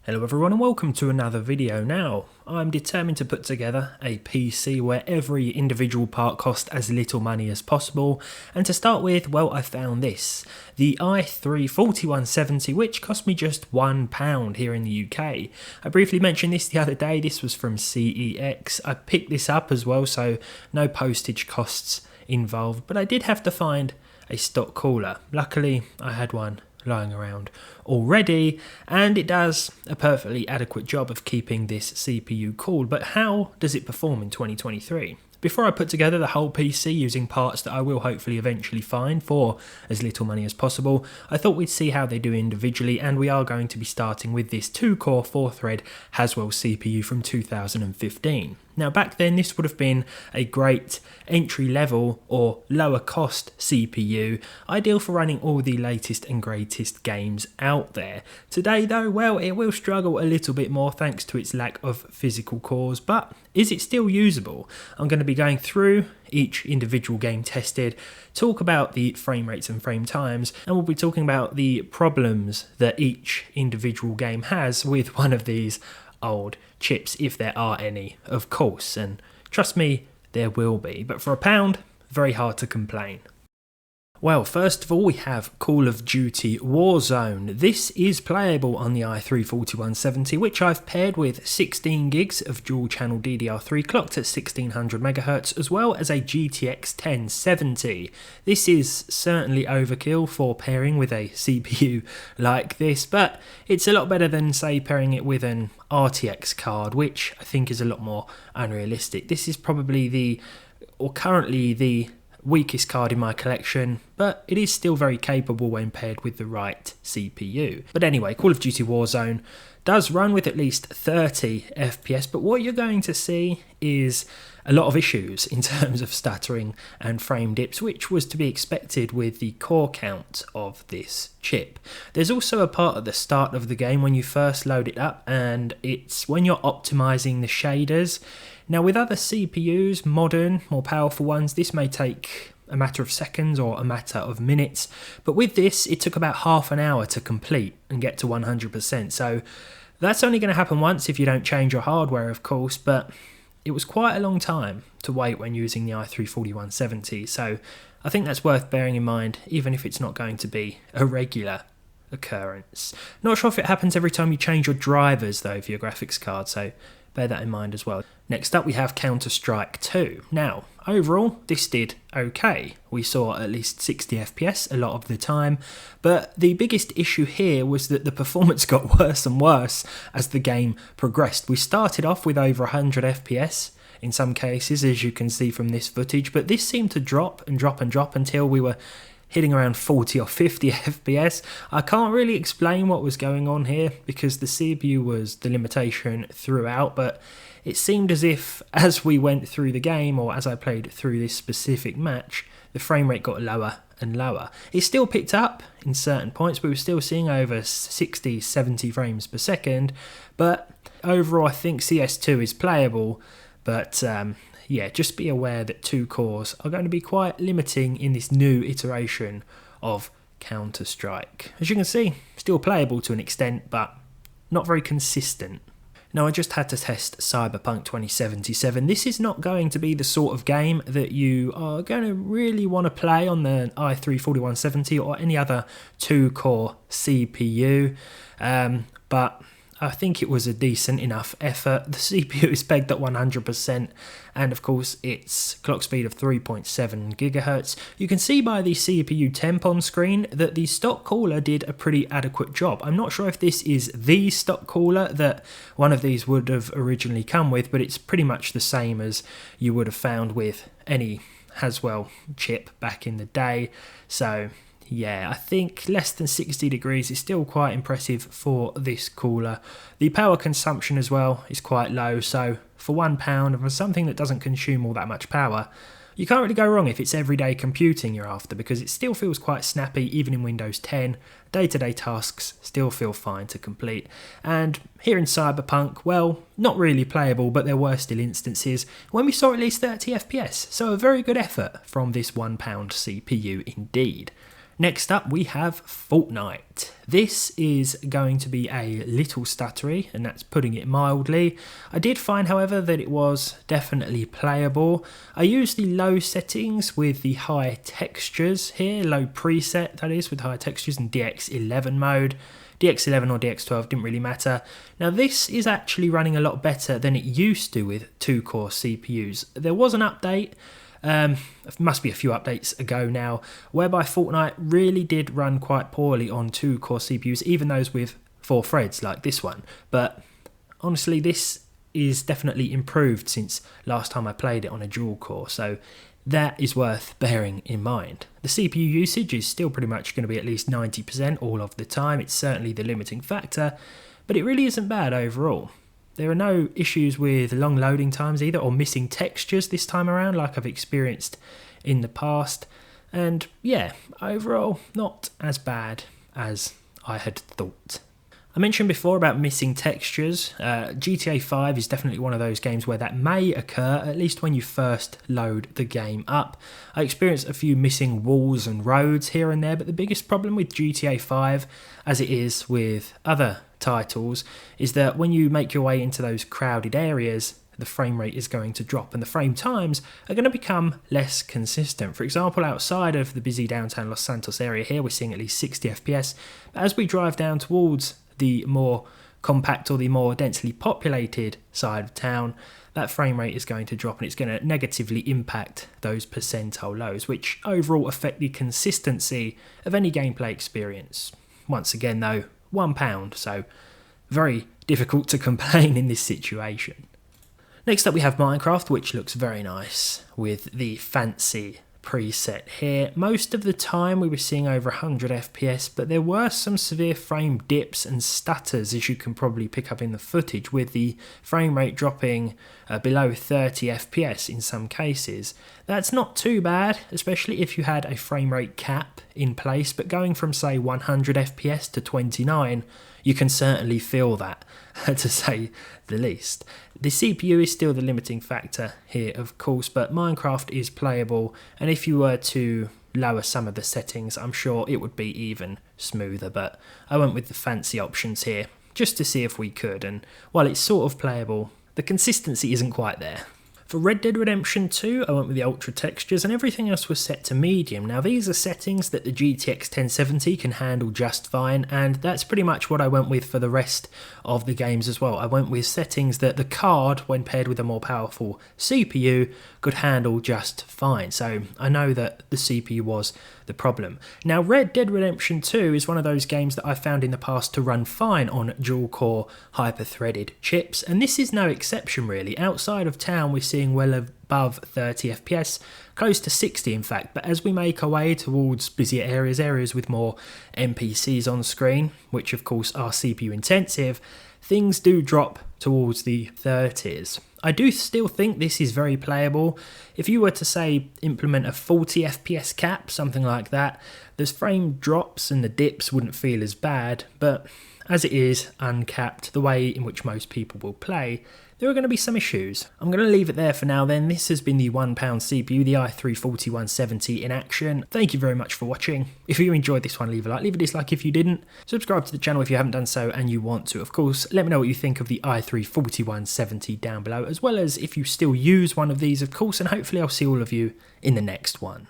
Hello everyone and welcome to another video. Now, I'm determined to put together a PC where every individual part costs as little money as possible, and to start with, well, I found this, the i3 4170, which cost me just £1 here in the UK. I briefly mentioned this the other day. This was from CEX. I picked this up as well, so no postage costs involved, but I did have to find a stock cooler. Luckily, I had one lying around already, and it does a perfectly adequate job of keeping this CPU cool. But how does it perform in 2023? Before I put together the whole PC using parts that I will hopefully eventually find for as little money as possible, I thought we'd see how they do individually, and we are going to be starting with this 2-core 4-thread Haswell CPU from 2015. Now back then this would have been a great entry level or lower cost CPU, ideal for running all the latest and greatest games out there. Today though, well, it will struggle a little bit more thanks to its lack of physical cores, but is it still usable? I'm going to be going through each individual game tested, talk about the frame rates and frame times, and we'll be talking about the problems that each individual game has with one of these old chips, if there are any, of course, and trust me, there will be, but for £1, very hard to complain. Well, first of all, we have Call of Duty Warzone. This is playable on the i3 4170, which I've paired with 16 gigs of dual channel DDR3 clocked at 1600 MHz, as well as a GTX 1070. This is certainly overkill for pairing with a CPU like this, but it's a lot better than, say, pairing it with an RTX card, which I think is a lot more unrealistic. This is probably currently the weakest card in my collection, but it is still very capable when paired with the right CPU. But anyway, Call of Duty Warzone does run with at least 30 FPS, but what you're going to see is a lot of issues in terms of stuttering and frame dips, which was to be expected with the core count of this chip. There's also a part at the start of the game when you first load it up, and it's when you're optimizing the shaders. Now with other CPUs, modern, more powerful ones, this may take a matter of seconds or a matter of minutes, but with this it took about half an hour to complete and get to 100%, so that's only going to happen once if you don't change your hardware, of course, but it was quite a long time to wait when using the i3 4170, so I think that's worth bearing in mind, even if it's not going to be a regular occurrence. Not sure if it happens every time you change your drivers though for your graphics card, so bear that in mind as well. Next up we have Counter-Strike 2. Now, overall, this did okay. We saw at least 60 FPS a lot of the time, but the biggest issue here was that the performance got worse and worse as the game progressed. We started off with over 100 FPS in some cases, as you can see from this footage, but this seemed to drop and drop and drop until we were hitting around 40 or 50 FPS. I can't really explain what was going on here because the CPU was the limitation throughout, but it seemed as if as we went through the game, or as I played through this specific match, the frame rate got lower and lower. It still picked up in certain points. We were still seeing over 60, 70 frames per second, but overall I think CS2 is playable, but yeah, just be aware that 2 cores are going to be quite limiting in this new iteration of Counter-Strike. As you can see, still playable to an extent, but not very consistent. Now, I just had to test Cyberpunk 2077. This is not going to be the sort of game that you are going to really want to play on the i3 4170 or any other 2-core CPU, but I think it was a decent enough effort. The CPU is pegged at 100%, and of course its clock speed of 3.7 GHz. You can see by the CPU temp on screen that the stock cooler did a pretty adequate job. I'm not sure if this is the stock cooler that one of these would have originally come with, but it's pretty much the same as you would have found with any Haswell chip back in the day. So yeah, I think less than 60 degrees is still quite impressive for this cooler. The power consumption as well is quite low, so for £1 and for something that doesn't consume all that much power, you can't really go wrong if it's everyday computing you're after, because it still feels quite snappy even in Windows 10. Day-to-day tasks still feel fine to complete. And here in Cyberpunk, well, not really playable, but there were still instances when we saw at least 30 FPS, so a very good effort from this £1 CPU indeed. Next up we have Fortnite. This is going to be a little stuttery, and that's putting it mildly. I did find, however, that it was definitely playable. I used the low settings with the high textures here, low preset that is, with high textures in DX11 mode. DX11 or DX12 didn't really matter. Now this is actually running a lot better than it used to with 2-core CPUs. There was an update, must be a few updates ago now, whereby Fortnite really did run quite poorly on 2-core CPUs, even those with 4 threads like this one. But honestly, this is definitely improved since last time I played it on a dual core, so that is worth bearing in mind. The CPU usage is still pretty much going to be at least 90% all of the time. It's certainly the limiting factor, but it really isn't bad overall. There are no issues with long loading times either, or missing textures this time around like I've experienced in the past. And yeah, overall, not as bad as I had thought. I mentioned before about missing textures. GTA 5 is definitely one of those games where that may occur, at least when you first load the game up. I experienced a few missing walls and roads here and there, but the biggest problem with GTA 5, as it is with other titles, is that when you make your way into those crowded areas, the frame rate is going to drop and the frame times are going to become less consistent. For example, outside of the busy downtown Los Santos area here, we're seeing at least 60 FPS, but as we drive down towards the more compact or the more densely populated side of town, that frame rate is going to drop and it's going to negatively impact those percentile lows, which overall affect the consistency of any gameplay experience. Once again though, £1, so very difficult to complain in this situation. Next up we have Minecraft, which looks very nice with the fancy preset here. Most of the time we were seeing over 100 FPS, but there were some severe frame dips and stutters, as you can probably pick up in the footage, with the frame rate dropping below 30 FPS in some cases. That's not too bad, especially if you had a frame rate cap in place, but going from say 100 FPS to 29, you can certainly feel that, to say the least. The CPU is still the limiting factor here, of course, but Minecraft is playable, and if you were to lower some of the settings, I'm sure it would be even smoother, but I went with the fancy options here, just to see if we could, and while it's sort of playable, the consistency isn't quite there. For Red Dead Redemption 2, I went with the ultra textures and everything else was set to medium. Now these are settings that the GTX 1070 can handle just fine, and that's pretty much what I went with for the rest of the games as well. I went with settings that the card, when paired with a more powerful CPU, could handle just fine. So I know that the CPU was the problem. Now Red Dead Redemption 2 is one of those games that I found in the past to run fine on dual-core hyper-threaded chips, and this is no exception really. Outside of town we're seeing well above 30 FPS, close to 60 in fact, but as we make our way towards busier areas with more NPCs on screen, which of course are CPU intensive, things do drop towards the 30s. I do still think this is very playable. If you were to say implement a 40 FPS cap, something like that, the frame drops and the dips wouldn't feel as bad, but as it is uncapped, the way in which most people will play, there are going to be some issues. I'm going to leave it there for now then. This has been the £1 CPU, the i3-4170 in action. Thank you very much for watching. If you enjoyed this one, leave a like, leave a dislike if you didn't. Subscribe to the channel if you haven't done so and you want to. Of course, let me know what you think of the i3-4170 down below, as well as if you still use one of these, of course, and hopefully I'll see all of you in the next one.